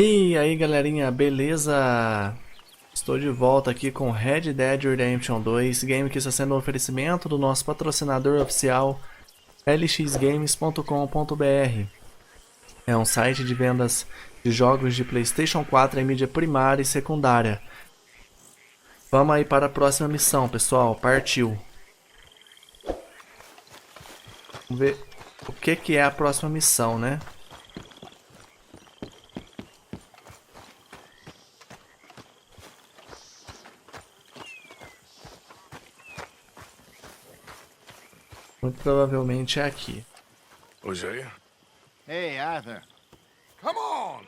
E aí galerinha, beleza? Estou de volta aqui com Red Dead Redemption 2, game que está sendo um oferecimento do nosso patrocinador oficial lxgames.com.br. É um site de vendas de jogos de PlayStation 4 em mídia primária e secundária. Vamos aí para a próxima missão, pessoal, partiu! Vamos ver o que é a próxima missão, né? Muito provavelmente é aqui. Hosea? Hey, Arthur. Come on!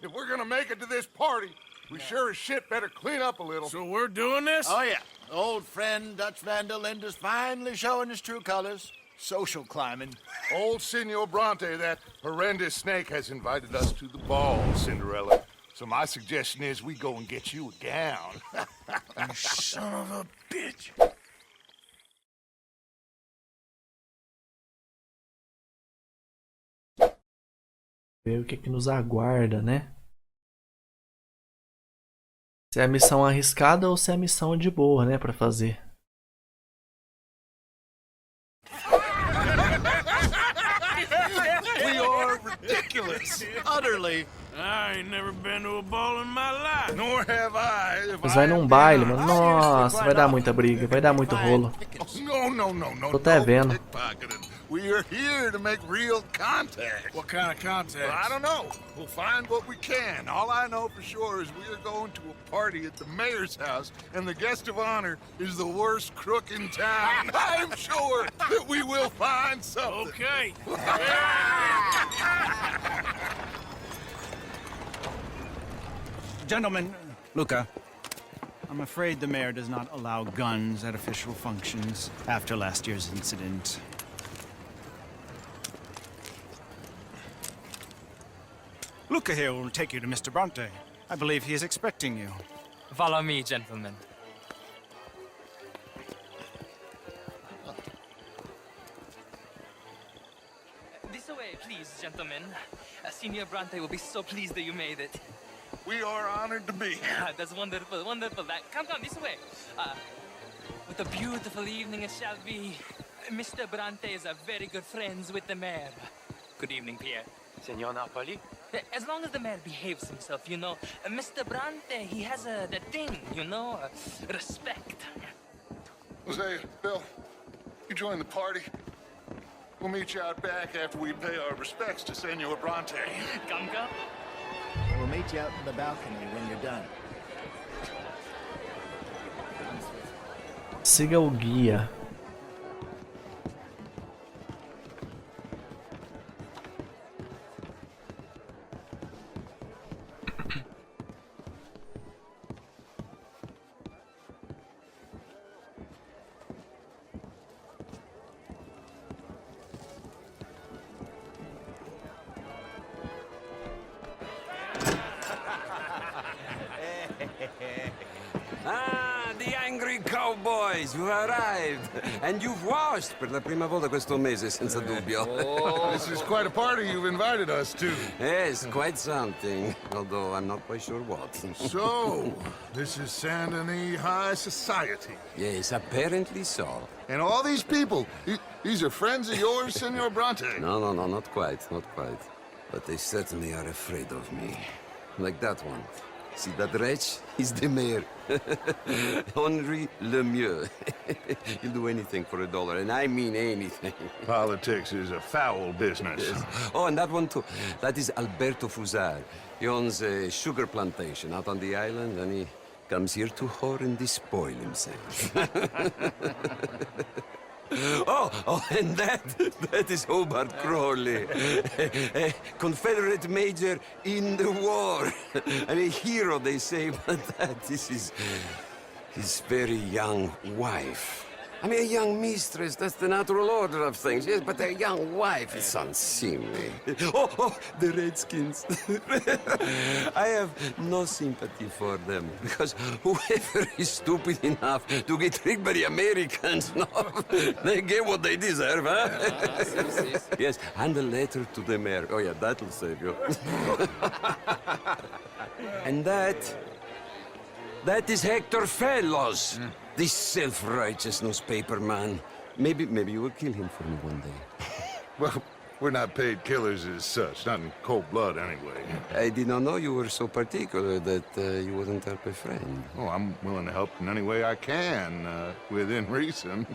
If we're gonna make it to this party, we sure as shit better clean up a little. So we're doing this? Oh, yeah. Old friend Dutch Van der Linde's finally showing his true colors. Social climbing. Old Senor Bronte, that horrendous snake, has invited us to the ball, Cinderella. So my suggestion is we go and get you a gown. You son of a bitch. Ver o que nos aguarda, né? Se é a missão arriscada ou se é a missão de boa, né, pra fazer. We are ridiculous. Utterly. I ain't never been to a ball in my life. Nor have I. Mas vai num baile, mano. Nossa, vai dar muita briga, vai dar muito rolo. No. Tô até vendo. We are here to make real contact. What kind of contact? Well, I don't know. We'll find what we can. All I know for sure is we are going to a party at the mayor's house, and the guest of honor is the worst crook in town. I'm sure that we will find something. Okay. Gentlemen, Luca, I'm afraid the mayor does not allow guns at official functions after last year's incident. Luca here will take you to Mr. Bronte. I believe he is expecting you. Follow me, gentlemen. This way, please, gentlemen. Senior Bronte will be so pleased that you made it. We are honored to be here. That's wonderful, wonderful. Come, this way. What a beautiful evening it shall be. Mr. Bronte is a very good friends with the mayor. Good evening, Pierre. Senor Napoli? As long as the mayor behaves himself, you know. Mr. Bronte, he has that thing, you know, respect. Hosea, Bill, you join the party. We'll meet you out back after we pay our respects to Senor Bronte. Come. We'll meet you out in the balcony when you're done. Siga o guia. Ah, the angry cowboys, you've arrived. And you've washed per la prima volta questo mese, senza dubbio. This is quite a party you've invited us to. Yes, quite something. Although I'm not quite sure what. So, this is Saint Denis High Society. Yes, apparently so. And all these people, these are friends of yours, Senor Bronte? No, not quite. But they certainly are afraid of me. Like that one. See that wretch? He's the mayor. Henri Lemieux. He'll do anything for $1, and I mean anything. Politics is a foul business. Yes. Oh, and that one too. That is Alberto Fusar. He owns a sugar plantation out on the island, and he comes here to whore and despoil himself. Oh, and that is Hobart Crawley, a Confederate major in the war, and a hero, they say, but that is his very young wife. I mean, a young mistress, that's the natural order of things, yes, but a young wife is unseemly. Oh, the Redskins. I have no sympathy for them, because whoever is stupid enough to get tricked by the Americans, no, they get what they deserve, huh? Yes, and a letter to the mayor. Oh, yeah, that'll save you. And that is Hector Fellows. This self-righteous newspaper man. Maybe you will kill him for me one day. Well, we're not paid killers as such, not in cold blood anyway. I did not know you were so particular that you wouldn't help a friend. Oh, I'm willing to help in any way I can, within reason.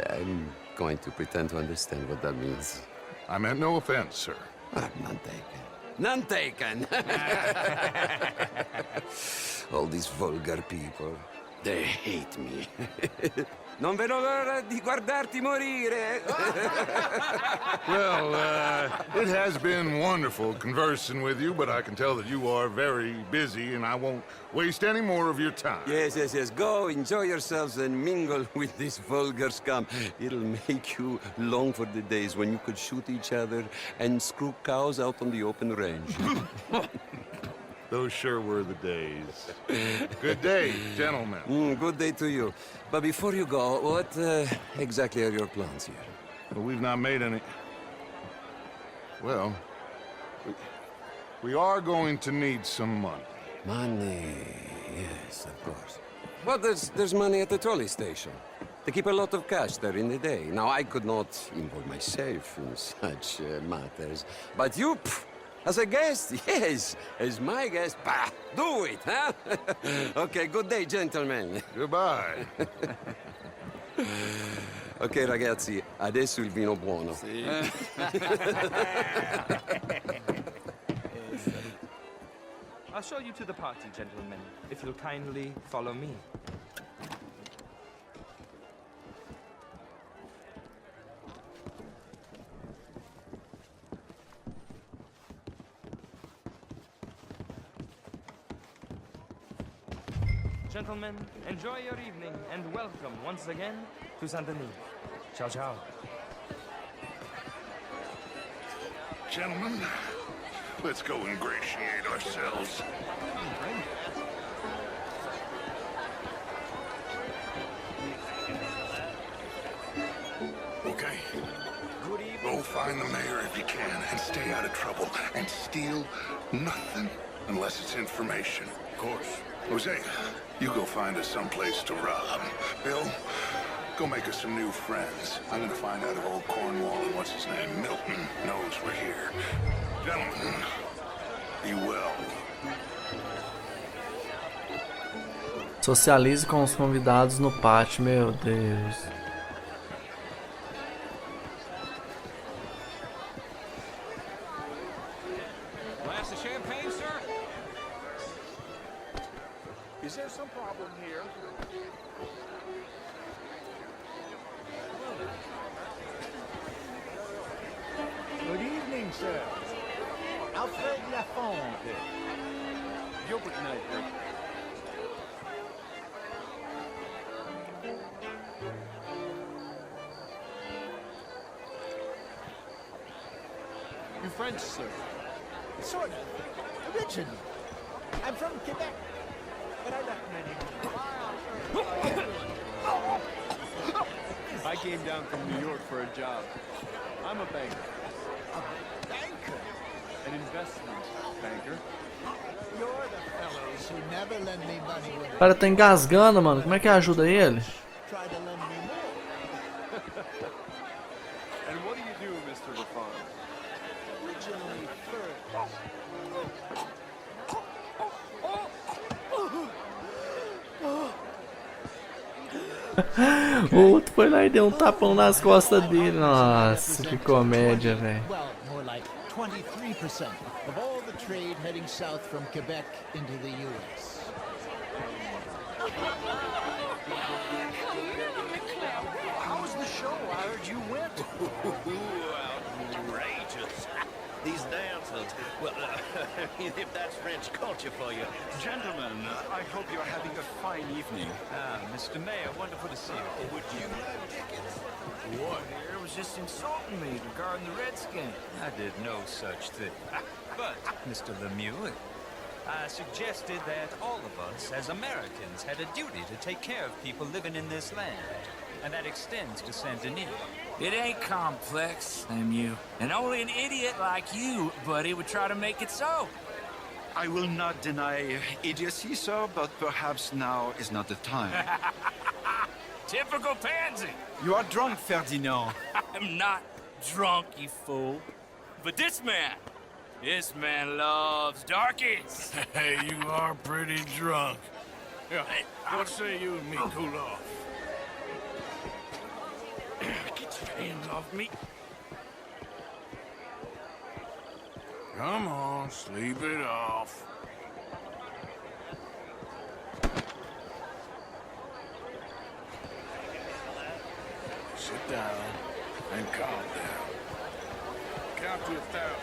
I'm going to pretend to understand what that means. I meant no offense, sir. Ah, none taken. None taken! All these vulgar people. They hate me. Non vedo l'ora di guardarti morire. Well, it has been wonderful conversing with you, but I can tell that you are very busy, and I won't waste any more of your time. Yes. Go, enjoy yourselves, and mingle with this vulgar scum. It'll make you long for the days when you could shoot each other and screw cows out on the open range. Those sure were the days. Good day, gentlemen. Good day to you. But before you go, what exactly are your plans here? Well, we've not made any... Well, we are going to need some money. Money, yes, of course. Well, there's money at the trolley station. They keep a lot of cash there in the day. Now, I could not involve myself in such matters. But you... As a guest, yes. As my guest, bah, do it, huh? Okay, good day, gentlemen. Goodbye. Ok, ragazzi, adesso il vino buono. I'll show you to the party, gentlemen, if you'll kindly follow me. Gentlemen, enjoy your evening and welcome once again to Saint Denis. Ciao, ciao. Gentlemen, let's go ingratiate ourselves. Okay. Go find the mayor if you can and stay out of trouble. And steal nothing unless it's information. Of course. Jose, you go find us someplace to rob. Bill, go make us some new friends. I'm gonna find out if old Cornwall and what's his name, Milton, knows we're here. Gentlemen, be well. Socialize com os convidados no pátio, meu Deus. Glass of champagne, sir? Is there some problem here? Good evening, sir. Alfred Lafonte. Gilbert Knight. You French, sir? Sort of. Originally. I'm from Quebec. But I left many. I came down from New York for a job. I'm a banker. A banker? An investment banker. You're the fellows who never lend me money when O cara tá engasgando, mano. Como é que ajuda ele? try to lend me more. And what do you do, Mr. LaFon? Originally first. O outro foi lá e deu um tapão nas costas dele. Nossa, que comédia, velho. Well, more like 23% of all the trade heading south from Quebec into the U.S. How was the show? I heard you went. Outrageous. These dancers. Well, if that's French culture for you. Gentlemen, I hope you're having a fine evening. Mr. Mayor, wonderful to see you. Would you have tickets? What? Here was just insulting me regarding the Redskin. I did no such thing. But, Mr. Lemieux, I suggested that all of us, as Americans, had a duty to take care of people living in this land. And that extends to Saint-Denis. It ain't complex, Lemieux. And only an idiot like you, buddy, would try to make it so. I will not deny idiocy, sir, but perhaps now is not the time. Typical pansy. You are drunk, Ferdinand. I'm not drunk, you fool. But this man loves darkies. Hey, you are pretty drunk. Yeah, what say you and me cool off? Get your hands off me. Come on, sleep it off. Sit down and calm down. Count to 1,000.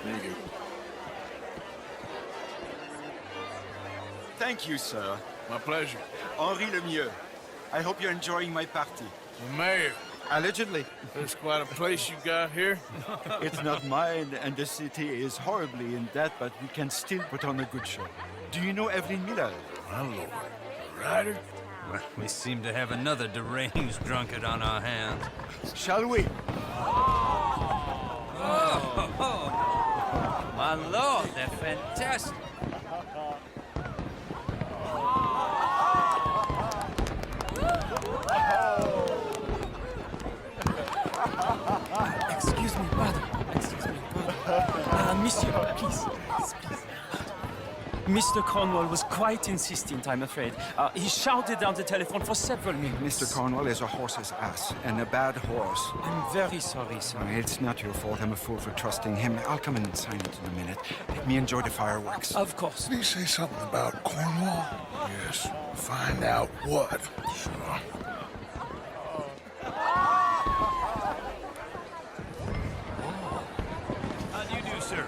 Thank you. Thank you, sir. My pleasure. Henri Lemieux. I hope you're enjoying my party. The mayor. Allegedly. There's quite a place you got here. It's not mine, and the city is horribly in debt, but we can still put on a good show. Do you know Evelyn Miller? My lord. A writer? Well, we seem to have another deranged drunkard on our hands. Shall we? Oh, my lord, they're fantastic. Excuse me, brother. Monsieur, please. Mr. Cornwall was quite insistent, I'm afraid. He shouted down the telephone for several minutes. Mr. Cornwall is a horse's ass, and a bad horse. I'm very sorry, sir. It's not your fault. I'm a fool for trusting him. I'll come in silent in a minute. Let me enjoy the fireworks. Of course. Did he say something about Cornwall? Yes. Find out what. Sure. How do you do, sir?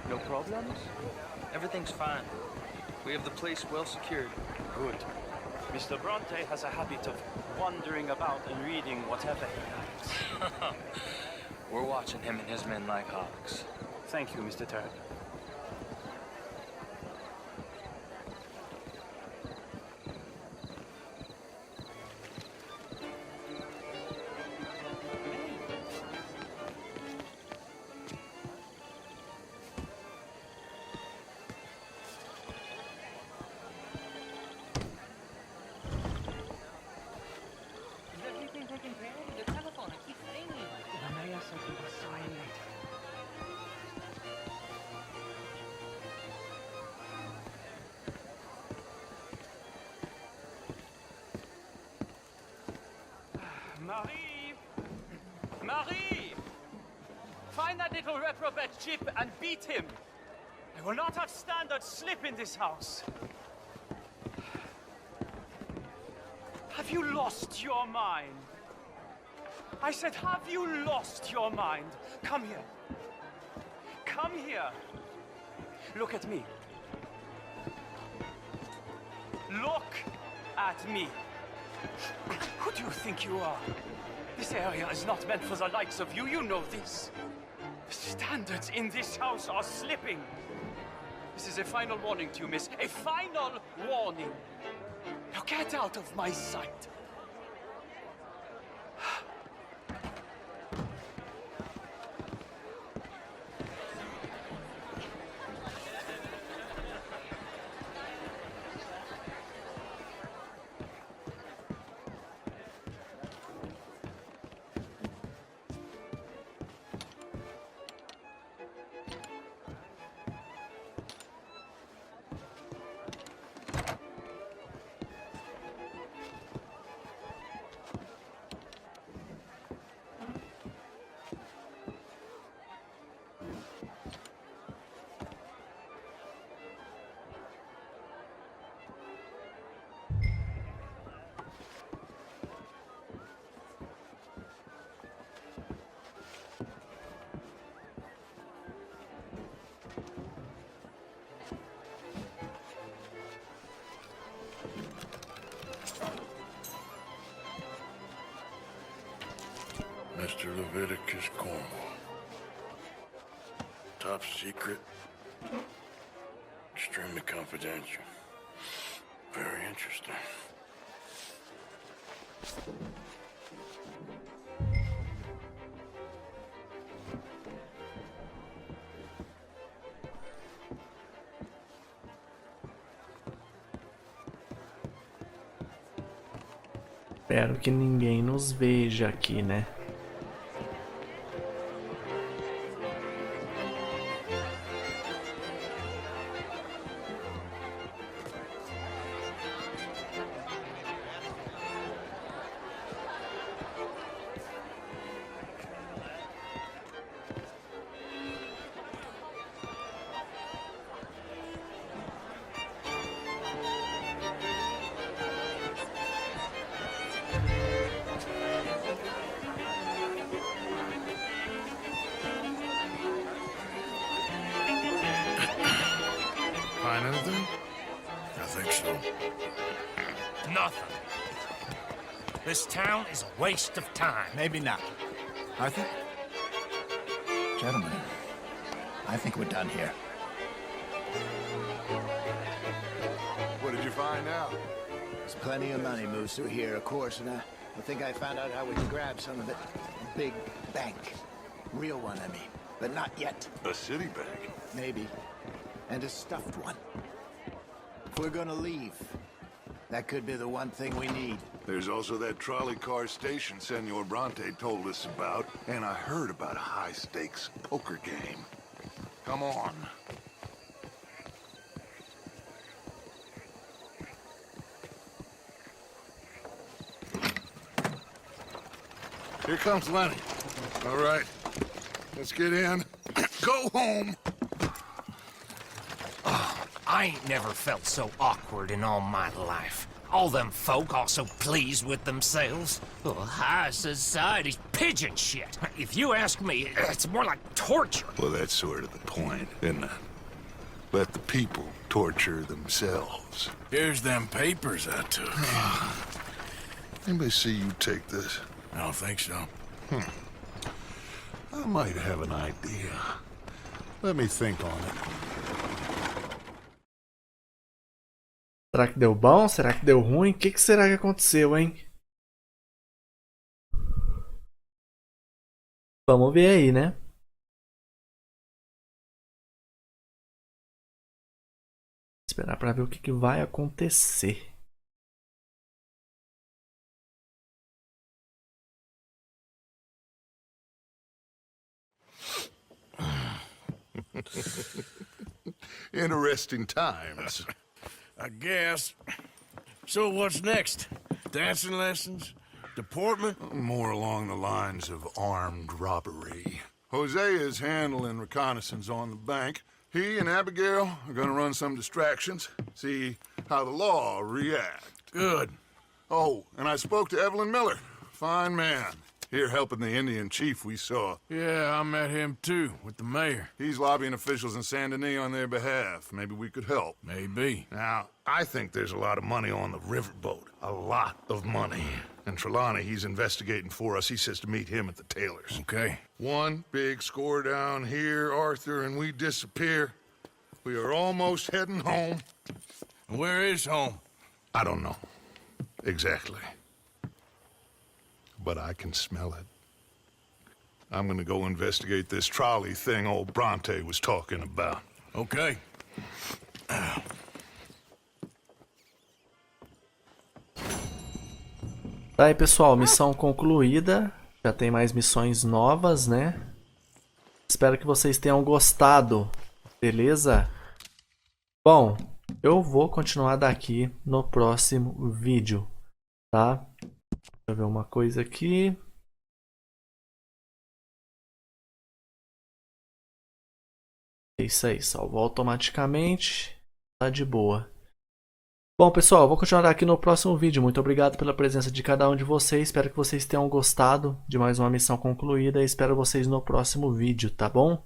No problems? Everything's fine. We have the place well secured. Good. Mr. Bronte has a habit of wandering about and reading whatever he likes. We're watching him and his men like hawks. Thank you, Mr. Turk. Marie! Marie! Find that little reprobate Chip and beat him. I will not have standard slip in this house. Have you lost your mind? I said, have you lost your mind? Come here. Come here. Look at me. Look at me. Who do you think you are? This area is not meant for the likes of you. You know this. The standards in this house are slipping. This is a final warning to you, miss. A final warning. Now get out of my sight. Mr. Leviticus Cornwall. Top secret. Extremely confidential. Very interesting. Espero que ninguém nos veja aqui, né? Find anything? I think so. Nothing. This town is a waste of time. Maybe not. Arthur? Gentlemen, I think we're done here. What did you find out? There's plenty of money moves through here, of course, and I think I found out how we can grab some of it. A big bank. Real one, I mean. But not yet. A city bank? Maybe. And a stuffed one. If we're gonna leave, that could be the one thing we need. There's also that trolley car station Senor Bronte told us about, and I heard about a high-stakes poker game. Come on. Here comes Lenny. All right, let's get in. Go home. I ain't never felt so awkward in all my life. All them folk all so pleased with themselves. Oh, high society's pigeon shit. If you ask me, it's more like torture. Well, that's sort of the point, isn't it? Let the people torture themselves. Here's them papers I took. Anybody see you take this? I don't think so. I might have an idea. Let me think on it. Será que deu bom? Será que deu ruim? O que será que aconteceu, hein? Vamos ver aí, né? Esperar para ver o que vai acontecer. Interesting times. I guess. So what's next? Dancing lessons? Deportment? More along the lines of armed robbery. Jose is handling reconnaissance on the bank. He and Abigail are gonna run some distractions, see how the law react. Good. Oh, and I spoke to Evelyn Miller. Fine man. Here helping the Indian chief we saw. Yeah, I met him too, with the mayor. He's lobbying officials in Saint Denis on their behalf. Maybe we could help. Maybe. Now, I think there's a lot of money on the riverboat. A lot of money. And Trelawney, he's investigating for us. He says to meet him at the Taylor's. Okay. One big score down here, Arthur, and we disappear. We are almost heading home. Where is home? I don't know. Exactly. But I can smell it. I'm gonna go investigate this trolley thing old Bronte was talking about. Okay. Tá aí, pessoal, missão concluída. Já tem mais missões novas, né? Espero que vocês tenham gostado. Beleza? Bom, eu vou continuar daqui no próximo vídeo, tá? Deixa eu ver uma coisa aqui. É isso aí, salvou automaticamente. Tá de boa. Bom, pessoal, eu vou continuar aqui no próximo vídeo. Muito obrigado pela presença de cada um de vocês. Espero que vocês tenham gostado de mais uma missão concluída. E espero vocês no próximo vídeo, tá bom?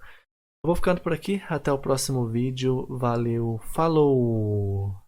Eu vou ficando por aqui. Até o próximo vídeo. Valeu, falou!